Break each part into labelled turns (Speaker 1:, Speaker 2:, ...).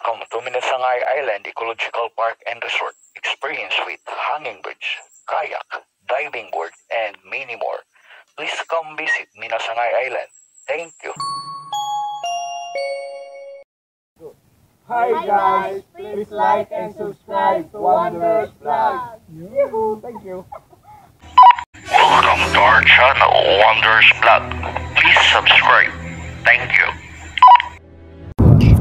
Speaker 1: Welcome to Minasangay Island Ecological Park and Resort. Experience with hanging bridge, kayak, diving board, and many more. Please come visit Minasangay Island. Thank you.
Speaker 2: Hi guys, please like and subscribe to Wanderers Vlog. Yoo-hoo, thank you.
Speaker 1: Welcome to our channel, Wanderers Vlog. Please subscribe. Thank you.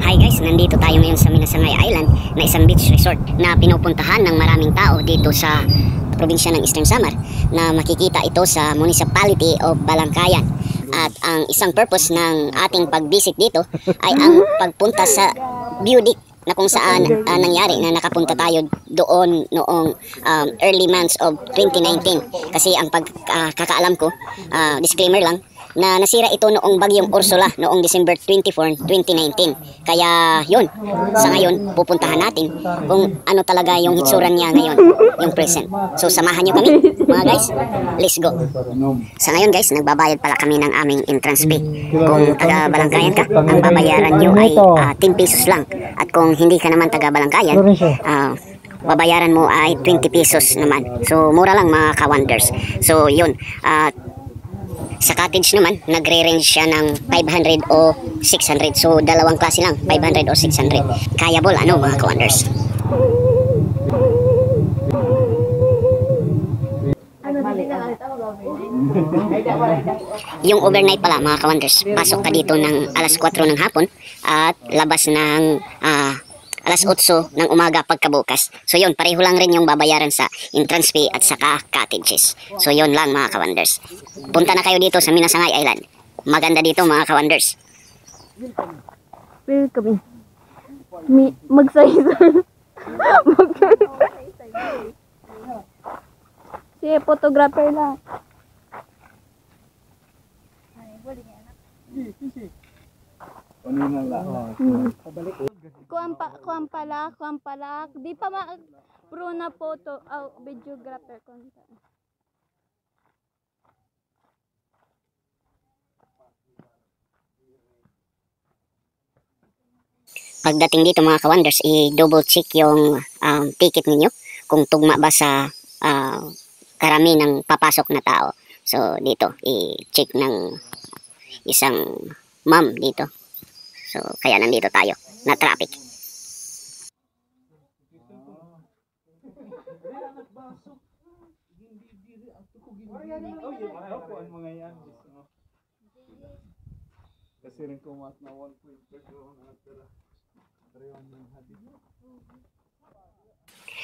Speaker 3: Hi guys, nandito tayo ngayon sa Minasangay Island na isang beach resort na pinupuntahan ng maraming tao dito sa probinsya ng Eastern Samar, na makikita ito sa municipality of Balangkayan. At ang isang purpose ng ating pag-visit dito ay ang pagpunta sa view deck, na kung saan nangyari na nakapunta tayo doon noong early months of 2019. Kasi ang pagkakaalam ko, disclaimer lang, na nasira ito noong bagyong Ursula noong December 24, 2019. Kaya yun, sa ngayon pupuntahan natin kung ano talaga yung hitsura niya ngayon, yung present. So samahan nyo kami mga guys, let's go. Sa ngayon guys, nagbabayad pala kami ng aming entrance fee. Kung taga Balangkayan ka, ang babayaran nyo ay 10 pesos lang. At kung hindi ka naman taga Balangkayan, babayaran mo ay 20 pesos naman. So mura lang mga ka-wonders. So yun, sa cottage naman, nagre-range siya ng 500 o 600. So, dalawang klase lang, 500 o 600. Kayable, ano mga ka-wonders? Yung overnight pala mga ka-wonders, pasok ka dito ng alas 4 ng hapon at labas ng alas 8 ng umaga pagkabukas. So yun, pareho lang rin yung babayaran sa entrance fee at saka cottages. So yun lang mga ka-wonders. Punta na kayo dito sa Minasangay Island. Maganda dito mga ka-wonders.
Speaker 4: Welcome. Magsaysay. Si photographer lang. Kuan pala. Di pa pro na photo, videographer ko.
Speaker 3: Pagdating dito mga ka-wonders, i-double check yung ticket ninyo kung tugma ba sa karami ng papasok na tao. So dito, i-check ng isang ma'am dito. So kaya nandito tayo na traffic.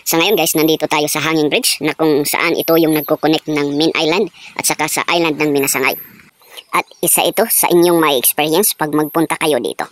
Speaker 3: Sa ngayon guys, nandito tayo sa hanging bridge, na kung saan ito yung nagko-connect ng main island at saka sa island ng Minasangay. At isa ito sa inyong may experience pag magpunta kayo dito.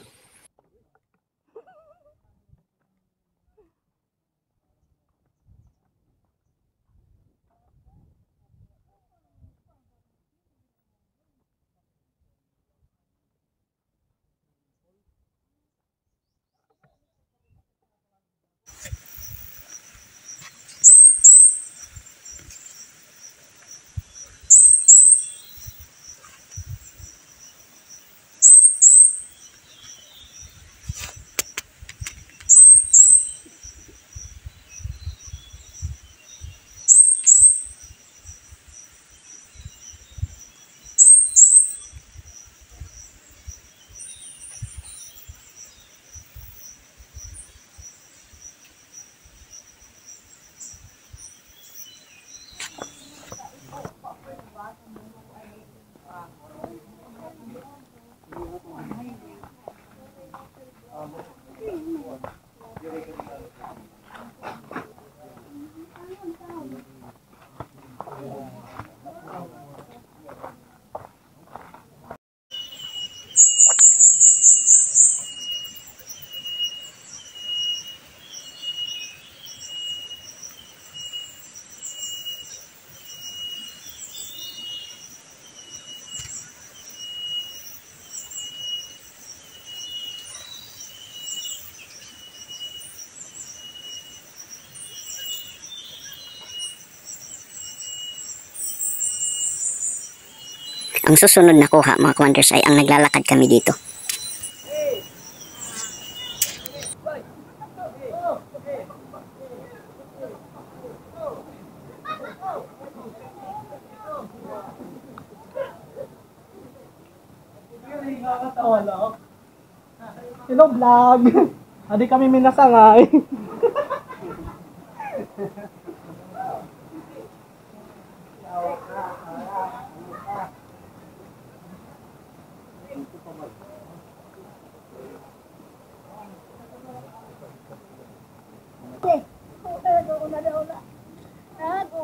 Speaker 3: Ang susunod na kuha mga ka-wonders ay ang naglalakad kami dito.
Speaker 2: Nakakatawa lang. Hello vlog. Adi kami minasangay.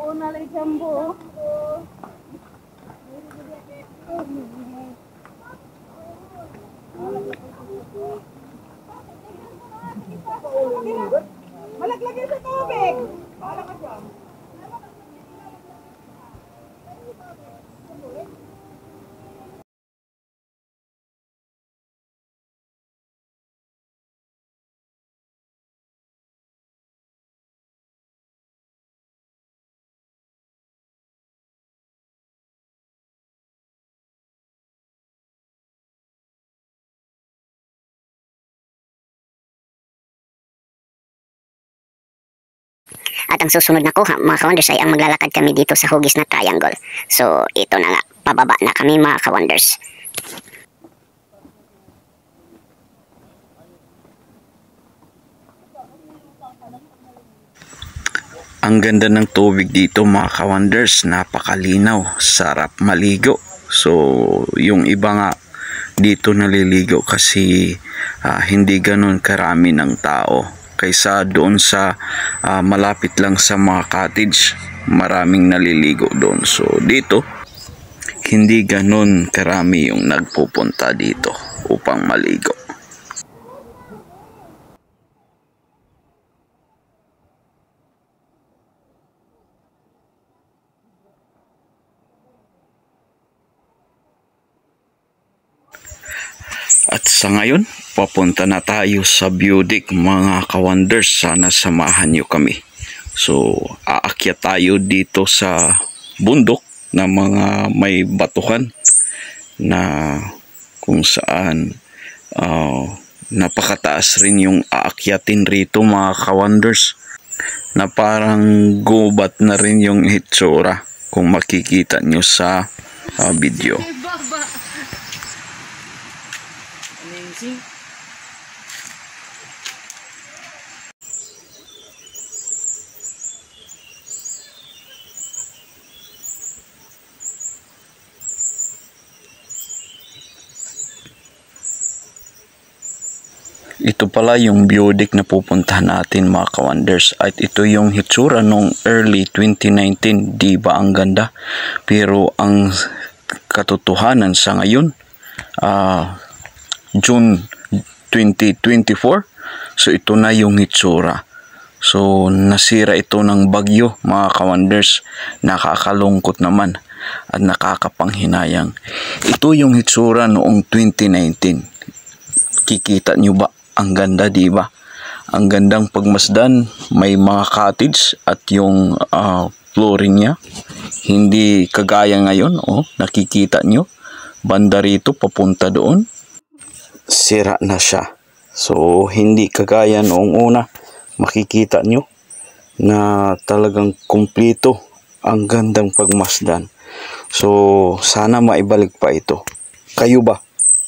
Speaker 4: Una lang jambu.
Speaker 5: Malaglagay sa tubig. Bahala ka dyan.
Speaker 3: At ang susunod na kuha, mga ka-wonders, ay ang maglalakad kami dito sa hugis na triangle. So, ito na nga, pababa na kami mga ka-wonders.
Speaker 6: Ang ganda ng tubig dito mga ka-wonders, napakalinaw, sarap maligo. So, yung iba nga dito naliligo kasi hindi ganun karami ng tao. Kaysa doon sa malapit lang sa mga cottage, maraming naliligo doon. So dito hindi ganun karami yung nagpupunta dito upang maligo. At sa ngayon, papunta na tayo sa view deck mga ka-wonders. Sana samahan nyo kami. So, aakyat tayo dito sa bundok na mga may batuhan na kung saan napakataas rin yung aakyatin rito mga ka-wonders, na parang gubat na rin yung hitsura kung makikita nyo sa video. Ito pala yung view deck na pupuntahan natin mga ka-wonders. At ito yung hitsura nung early 2019. Di ba ang ganda? Pero ang katotohanan sa ngayon, June 2024, so ito na yung hitsura. So nasira ito ng bagyo mga ka-wonders. Nakakalungkot naman at nakakapanghinayang. Ito yung hitsura noong 2019. Kikita nyo ba? Ang ganda, di ba? Ang gandang pagmasdan, may mga cottage at yung flooring niya hindi kagaya ngayon. Nakikita nyo, banda rito papunta doon, sira na siya. So hindi kagaya noong una. Makikita nyo na talagang kumpleto, ang gandang pagmasdan. So sana maibalik pa ito. Kayo ba?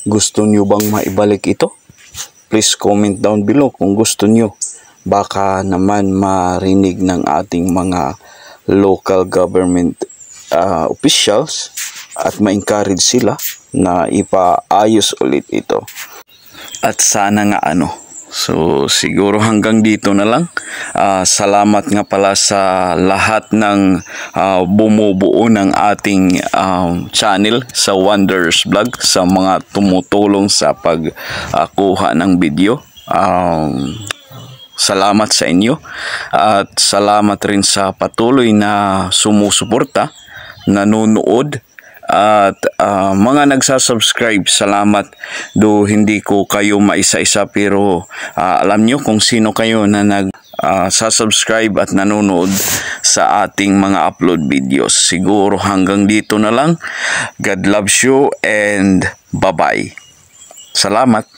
Speaker 6: Gusto nyo bang maibalik ito? Please comment down below kung gusto nyo. Baka naman marinig ng ating mga local government officials at ma-encourage sila na ipaayos ulit ito. At sana nga so siguro hanggang dito na lang. Salamat nga pala sa lahat ng bumubuo ng ating channel sa Wonders Vlog, sa mga tumutulong sa pagkuha ng video. Salamat sa inyo at salamat rin sa patuloy na sumusuporta, nanonood at mga nagsasubscribe. Salamat, do hindi ko kayo maisa-isa, pero alam nyo kung sino kayo na nagsasubscribe at nanonood sa ating mga upload videos. Siguro hanggang dito na lang. God loves you and bye-bye. Salamat.